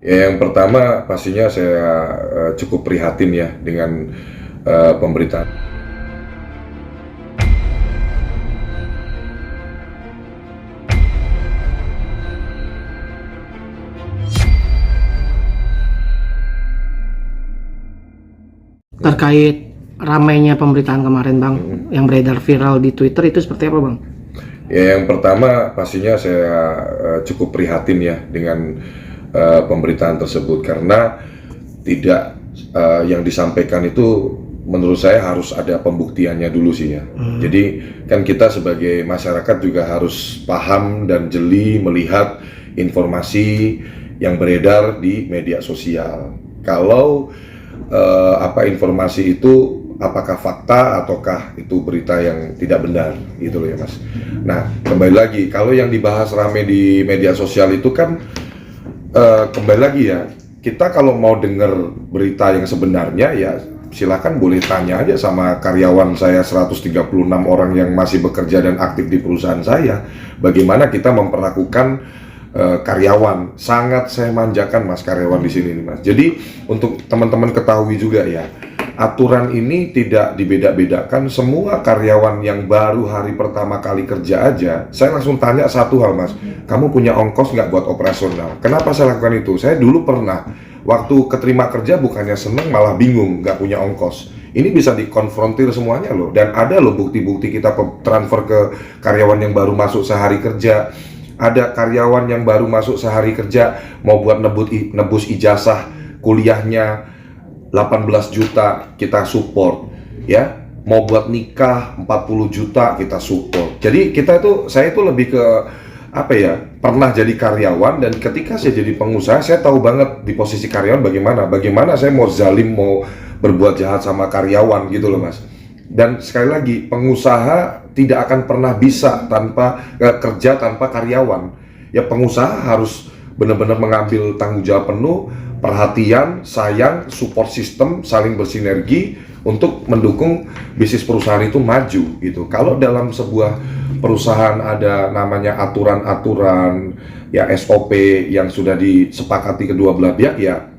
Ya, yang pertama pastinya saya cukup prihatin ya dengan pemberitaan Terkait ramainya pemberitaan kemarin Bang, yang beredar viral di Twitter itu seperti apa Bang? Ya, yang pertama pastinya saya cukup prihatin ya dengan pemberitaan tersebut karena tidak yang disampaikan itu menurut saya harus ada pembuktiannya dulu sih ya. Jadi kan kita sebagai masyarakat juga harus paham dan jeli melihat informasi yang beredar di media sosial. Kalau informasi itu apakah fakta ataukah itu berita yang tidak benar gitu loh ya Mas. Nah, kembali lagi kalau yang dibahas rame di media sosial itu kan kembali lagi ya, kita kalau mau dengar berita yang sebenarnya ya silakan boleh tanya aja sama karyawan saya 136 orang yang masih bekerja dan aktif di perusahaan saya, bagaimana kita memperlakukan karyawan. Sangat saya manjakan Mas karyawan di sini nih Mas. Jadi untuk teman-teman ketahui juga ya, aturan ini tidak dibeda-bedakan. Semua karyawan yang baru hari pertama kali kerja aja, saya langsung tanya satu hal Mas, kamu punya ongkos nggak buat operasional? Kenapa saya lakukan itu? Saya dulu pernah, waktu keterima kerja bukannya seneng malah bingung nggak punya ongkos. Ini bisa dikonfrontir semuanya loh, dan ada loh bukti-bukti kita transfer ke karyawan yang baru masuk sehari kerja. Ada karyawan yang baru masuk sehari kerja mau buat nebus ijazah kuliahnya 18 juta kita support ya, mau buat nikah 40 juta kita support. Jadi saya itu lebih ke apa ya, pernah jadi karyawan, dan ketika saya jadi pengusaha saya tahu banget di posisi karyawan bagaimana saya mau zalim, mau berbuat jahat sama karyawan gitu loh Mas. Dan sekali lagi, pengusaha tidak akan pernah bisa tanpa kerja tanpa karyawan. Ya pengusaha harus benar-benar mengambil tanggung jawab penuh, perhatian, sayang, support system, saling bersinergi untuk mendukung bisnis perusahaan itu maju gitu. Kalau dalam sebuah perusahaan ada namanya aturan-aturan ya, SOP yang sudah disepakati kedua belah pihak ya,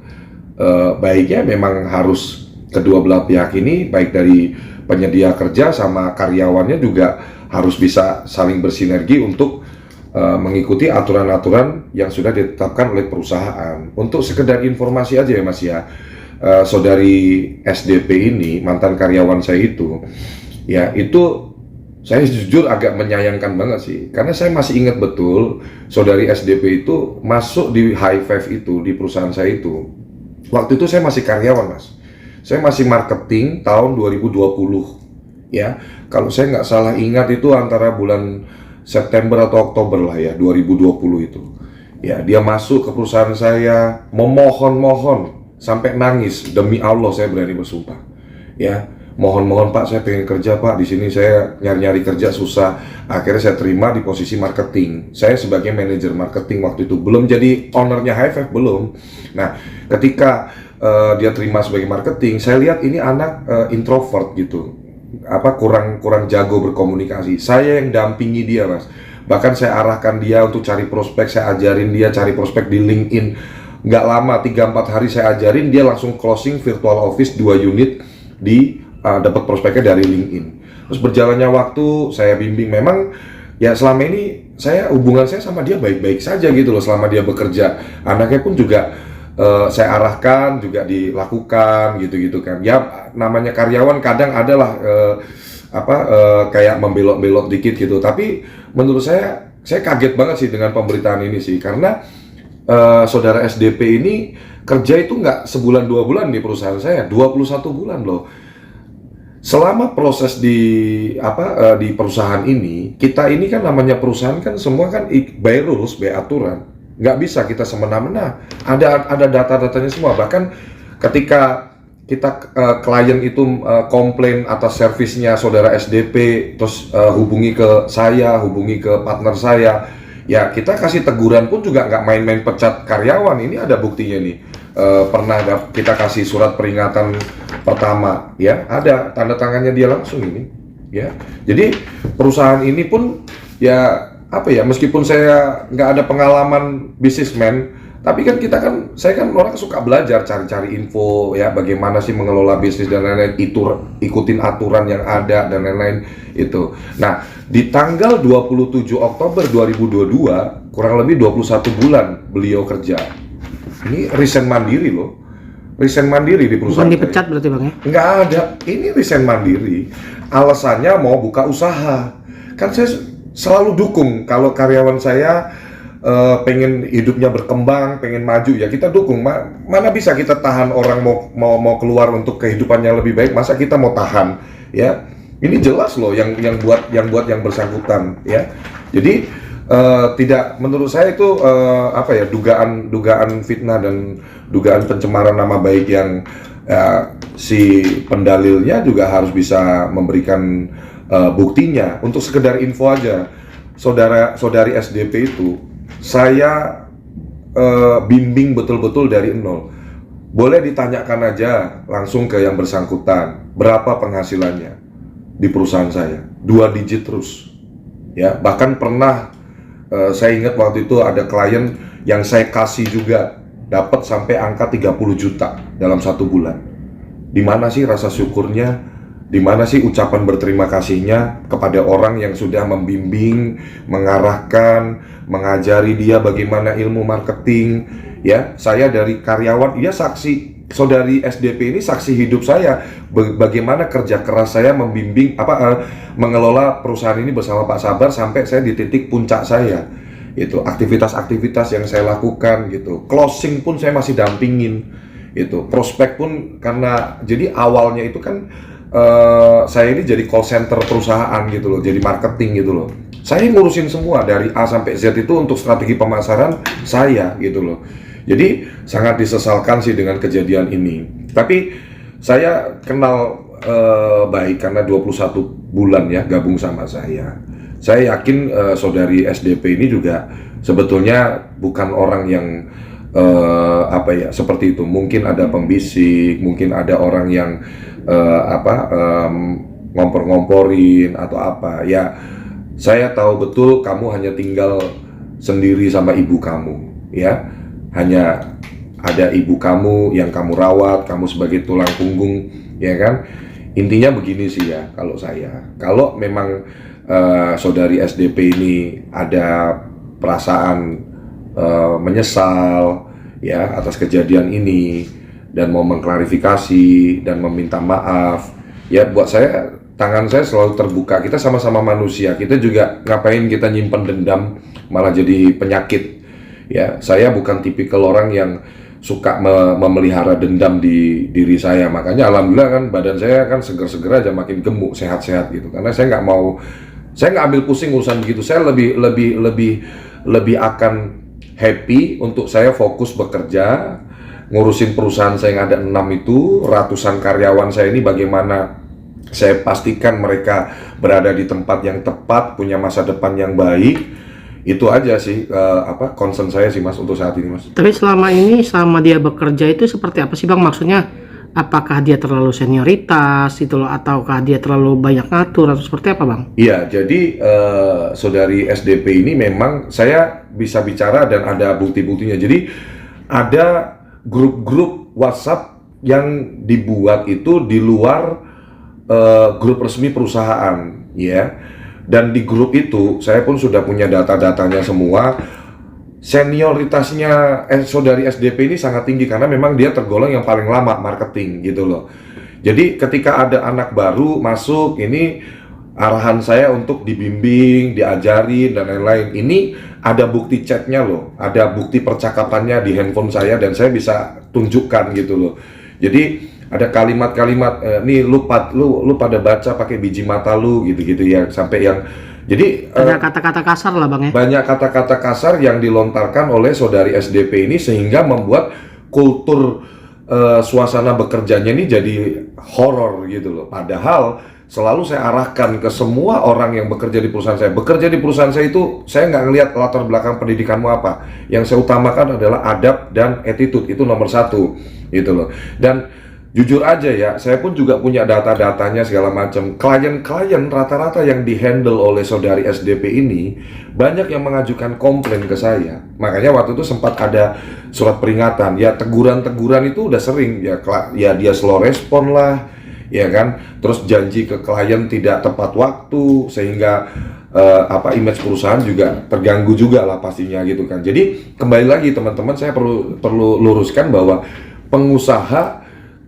baiknya memang harus kedua belah pihak ini, baik dari penyedia kerja sama karyawannya juga harus bisa saling bersinergi untuk mengikuti aturan-aturan yang sudah ditetapkan oleh perusahaan. Untuk sekedar informasi aja ya Mas ya, saudari SDP ini, mantan karyawan saya itu, ya itu saya jujur agak menyayangkan banget sih, karena saya masih ingat betul saudari SDP itu masuk di High Five itu, di perusahaan saya itu. Waktu itu saya masih karyawan Mas. Saya masih marketing tahun 2020 ya. Kalau saya nggak salah ingat itu antara bulan September atau Oktober lah ya, 2020 itu. Ya, dia masuk ke perusahaan saya memohon-mohon sampai nangis, demi Allah saya berani bersumpah. Ya, mohon-mohon Pak, saya pengen kerja Pak, di sini saya nyari-nyari kerja susah. Akhirnya saya terima di posisi marketing. Saya sebagai manajer marketing waktu itu, belum jadi ownernya High Five, belum. Nah, ketika dia terima sebagai marketing, saya lihat ini anak introvert gitu, kurang jago berkomunikasi. Saya yang dampingi dia Mas, bahkan saya arahkan dia untuk cari prospek, saya ajarin dia cari prospek di LinkedIn. Nggak lama, 3-4 hari saya ajarin, dia langsung closing virtual office 2 unit di dapat prospeknya dari LinkedIn. Terus berjalannya waktu, saya bimbing. Memang ya selama ini hubungan saya sama dia baik-baik saja gitu loh selama dia bekerja. Anaknya pun juga saya arahkan, juga dilakukan gitu-gitu kan. Ya namanya karyawan kadang adalah kayak membelot-belot dikit gitu. Tapi menurut saya kaget banget sih dengan pemberitaan ini sih, karena saudara SDP ini kerja itu nggak sebulan 2 bulan di perusahaan saya, 21 bulan loh. Selama proses di perusahaan ini, kita ini kan namanya perusahaan kan semua kan by rules, by aturan. Nggak bisa kita semena-mena, ada data-datanya semua. Bahkan ketika kita klien itu komplain atas servisnya saudara SDP, terus hubungi ke saya, hubungi ke partner saya, ya kita kasih teguran pun juga nggak main-main pecat karyawan. Ini ada buktinya nih, pernah kita kasih surat peringatan pertama ya, ada tanda tangannya dia langsung ini ya. Jadi perusahaan ini pun ya meskipun saya nggak ada pengalaman bisnismen, Tapi kan saya kan orang suka belajar, cari-cari info ya, bagaimana sih mengelola bisnis dan lain-lain, ikutin aturan yang ada dan lain-lain itu. Nah, di tanggal 27 Oktober 2022, kurang lebih 21 bulan beliau kerja. Ini resign mandiri loh. Resign mandiri di perusahaan. Bukan dipecat berarti Bang ya? Nggak ada, ini resign mandiri. Alasannya mau buka usaha. Kan saya selalu dukung kalau karyawan saya pengen hidupnya berkembang, pengen maju, ya kita dukung. Mana bisa kita tahan orang mau keluar untuk kehidupannya lebih baik, masa kita mau tahan, ya? Ini jelas loh yang buat yang bersangkutan, ya. Jadi tidak, menurut saya itu dugaan fitnah dan dugaan pencemaran nama baik yang si pendalilnya juga harus bisa memberikan buktinya. Untuk sekedar info aja, saudari SDP itu saya bimbing betul-betul dari nol. Boleh ditanyakan aja langsung ke yang bersangkutan, berapa penghasilannya di perusahaan saya, 2 digit terus, ya. Bahkan pernah saya ingat waktu itu ada klien yang saya kasih juga dapat sampai angka 30 juta dalam 1 bulan. Di mana sih rasa syukurnya? Di mana sih ucapan berterima kasihnya kepada orang yang sudah membimbing, mengarahkan, mengajari dia bagaimana ilmu marketing, ya. Saya dari karyawan, dia saksi, saudari SDP ini saksi hidup saya, bagaimana kerja keras saya membimbing mengelola perusahaan ini bersama Pak Sabar sampai saya di titik puncak saya. Itu aktivitas-aktivitas yang saya lakukan gitu. Closing pun saya masih dampingin. Itu prospek pun, karena jadi awalnya itu kan saya ini jadi call center perusahaan gitu loh, jadi marketing gitu loh. Saya ngurusin semua dari A sampai Z itu untuk strategi pemasaran saya gitu loh. Jadi sangat disesalkan sih dengan kejadian ini. Tapi saya kenal baik karena 21 bulan ya gabung sama saya. Saya yakin saudari SDP ini juga sebetulnya bukan orang yang seperti itu. Mungkin ada pembisik, mungkin ada orang yang ngompor-ngomporin atau apa. Ya, saya tahu betul kamu hanya tinggal sendiri sama ibu kamu, ya. Hanya ada ibu kamu yang kamu rawat, kamu sebagai tulang punggung, ya kan. Intinya begini sih ya, kalau memang saudari SDP ini ada perasaan menyesal ya atas kejadian ini dan mau mengklarifikasi dan meminta maaf, ya buat saya, tangan saya selalu terbuka. Kita sama-sama manusia, kita juga ngapain kita nyimpen dendam malah jadi penyakit, ya. Saya bukan tipikal orang yang suka memelihara dendam di diri saya. Makanya alhamdulillah kan badan saya kan seger-seger aja, makin gemuk, sehat-sehat gitu. Karena saya nggak ambil pusing urusan begitu. Saya lebih akan happy untuk saya fokus bekerja, ngurusin perusahaan saya yang ada 6 itu, ratusan karyawan saya ini bagaimana saya pastikan mereka berada di tempat yang tepat, punya masa depan yang baik. Itu aja sih concern saya sih Mas untuk saat ini Mas. Tapi selama dia bekerja itu seperti apa sih Bang? Maksudnya apakah dia terlalu senioritas itu loh, ataukah dia terlalu banyak ngatur atau seperti apa Bang? Iya, jadi saudari SDP ini memang saya bisa bicara dan ada bukti-buktinya. Jadi ada grup-grup WhatsApp yang dibuat itu di luar grup resmi perusahaan, ya. Dan di grup itu saya pun sudah punya data-datanya semua. Senioritasnya saudari SDP ini sangat tinggi karena memang dia tergolong yang paling lama marketing gitu loh. Jadi ketika ada anak baru masuk, ini arahan saya untuk dibimbing, diajarin dan lain-lain. Ini ada bukti chatnya loh, ada bukti percakapannya di handphone saya dan saya bisa tunjukkan gitu loh. Jadi ada kalimat-kalimat nih lu pada baca pakai biji mata lu gitu-gitu ya, sampai yang jadi ada kata-kata kasar lah Bang ya. Banyak kata-kata kasar yang dilontarkan oleh saudari SDP ini sehingga membuat kultur suasana bekerjanya ini jadi horor gitu loh. Padahal selalu saya arahkan ke semua orang yang bekerja di perusahaan saya. Bekerja di perusahaan saya itu saya nggak ngelihat latar belakang pendidikanmu apa. Yang saya utamakan adalah adab dan attitude, itu nomor 1 gitu loh. Dan jujur aja ya, saya pun juga punya data-datanya segala macam. Klien-klien rata-rata yang dihandle oleh saudari SDP ini banyak yang mengajukan komplain ke saya. Makanya waktu itu sempat ada surat peringatan. Ya teguran-teguran itu udah sering ya, ya dia slow respon lah, ya kan. Terus janji ke klien tidak tepat waktu sehingga image perusahaan juga terganggu juga lah pastinya gitu kan. Jadi kembali lagi teman-teman, saya perlu luruskan bahwa pengusaha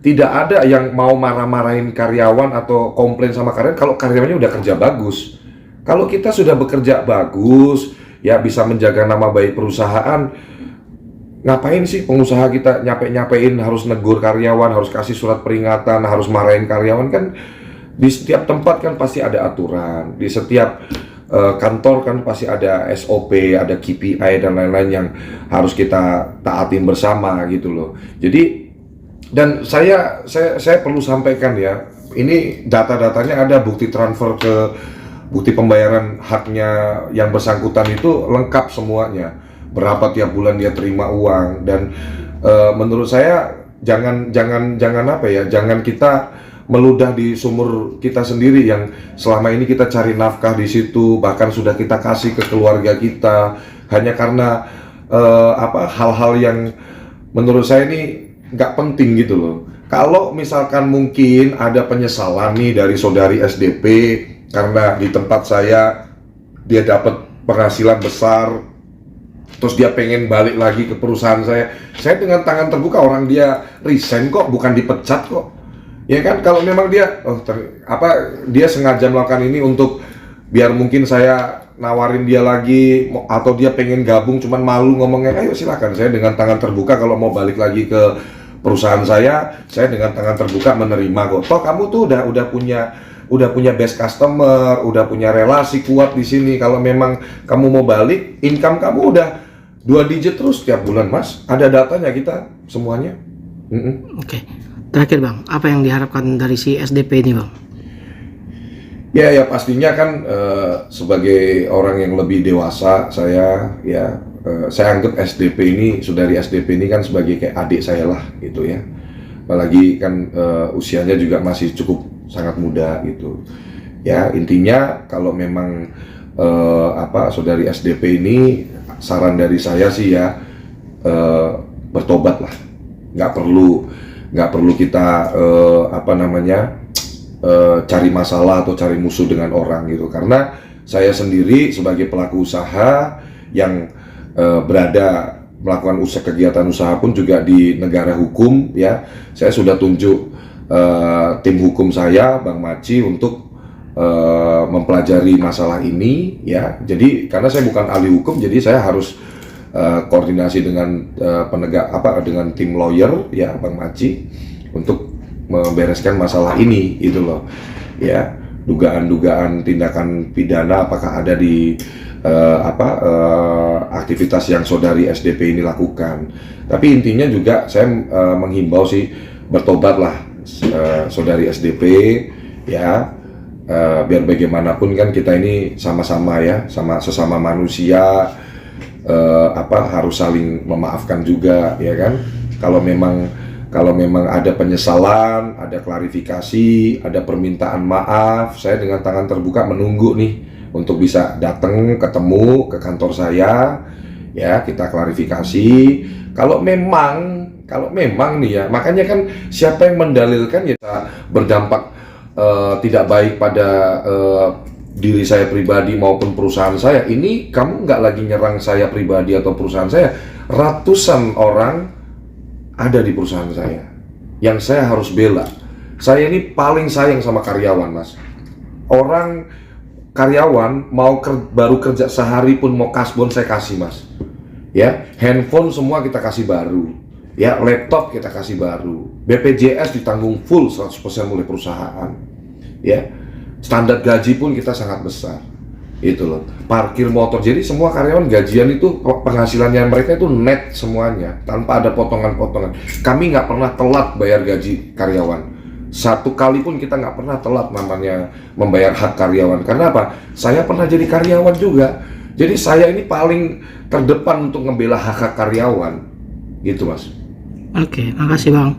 tidak ada yang mau marah-marahin karyawan atau komplain sama karyawan kalau karyawannya udah kerja bagus. Kalau kita sudah bekerja bagus, ya bisa menjaga nama baik perusahaan, ngapain sih pengusaha kita nyapein harus negur karyawan, harus kasih surat peringatan, harus marahin karyawan? Kan di setiap tempat kan pasti ada aturan, di setiap kantor kan pasti ada SOP, ada KPI dan lain-lain yang harus kita taatin bersama gitu loh. Jadi dan saya perlu sampaikan ya, ini data-datanya ada, bukti transfer ke bukti pembayaran haknya yang bersangkutan itu lengkap semuanya. Berapa tiap bulan dia terima uang, dan menurut saya jangan apa ya, jangan kita meludah di sumur kita sendiri yang selama ini kita cari nafkah di situ, bahkan sudah kita kasih ke keluarga kita hanya karena hal-hal yang menurut saya ini nggak penting gitu loh. Kalau misalkan mungkin ada penyesalan nih dari saudari SDP karena di tempat saya dia dapat penghasilan besar, terus dia pengen balik lagi ke perusahaan saya dengan tangan terbuka, orang dia resign kok, bukan dipecat kok, ya kan. Kalau memang dia dia sengaja melakukan ini untuk biar mungkin saya nawarin dia lagi, atau dia pengen gabung cuman malu ngomongnya, ayo silakan, saya dengan tangan terbuka kalau mau balik lagi ke perusahaan saya dengan tangan terbuka menerima kok. Toh kamu tuh udah punya best customer, udah punya relasi kuat di sini. Kalau memang kamu mau balik, income kamu udah 2 digit terus tiap bulan, Mas. Ada datanya kita semuanya. Oke. Terakhir Bang, apa yang diharapkan dari si SDP ini Bang? Ya pastinya kan sebagai orang yang lebih dewasa, saya anggap SDP ini, saudari SDP ini kan sebagai kayak adik saya lah gitu ya. Apalagi kan usianya juga masih cukup sangat muda gitu. Ya intinya kalau memang saudari SDP ini, saran dari saya sih ya, bertobat lah. Nggak perlu kita cari masalah atau cari musuh dengan orang gitu. Karena saya sendiri sebagai pelaku usaha yang berada melakukan kegiatan usaha pun juga di negara hukum ya, saya sudah tunjuk tim hukum saya, Bang Maci, untuk mempelajari masalah ini ya. Jadi karena saya bukan ahli hukum, jadi saya harus koordinasi dengan dengan tim lawyer ya, Bang Maci, untuk membereskan masalah ini itu loh ya. Dugaan-dugaan tindakan pidana apakah ada di aktivitas yang saudari SDP ini lakukan. Tapi intinya juga saya menghimbau sih, bertobatlah saudari SDP ya. Biar bagaimanapun kan kita ini sama-sama ya, sesama manusia, harus saling memaafkan juga ya kan. Kalau memang ada penyesalan, ada klarifikasi, ada permintaan maaf, saya dengan tangan terbuka menunggu nih untuk bisa datang ketemu ke kantor saya ya, kita klarifikasi. Kalau memang nih ya, makanya kan siapa yang mendalilkan ya berdampak tidak baik pada diri saya pribadi maupun perusahaan saya. Ini kamu nggak lagi nyerang saya pribadi atau perusahaan saya. Ratusan orang ada di perusahaan saya yang saya harus bela. Saya ini paling sayang sama karyawan, Mas. Karyawan baru kerja sehari pun mau kasbon saya kasih, Mas. Ya, handphone semua kita kasih baru. Ya, laptop kita kasih baru. BPJS ditanggung full 100% oleh perusahaan. Ya, standar gaji pun kita sangat besar. Itu loh. Parkir motor. Jadi semua karyawan gajian itu penghasilannya mereka itu net semuanya, tanpa ada potongan-potongan. Kami nggak pernah telat bayar gaji karyawan. Satu kali pun kita nggak pernah telat namanya membayar hak karyawan. Karena apa? Saya pernah jadi karyawan juga. Jadi saya ini paling terdepan untuk ngebela hak karyawan. Gitu, Mas. Oke, makasih Bang.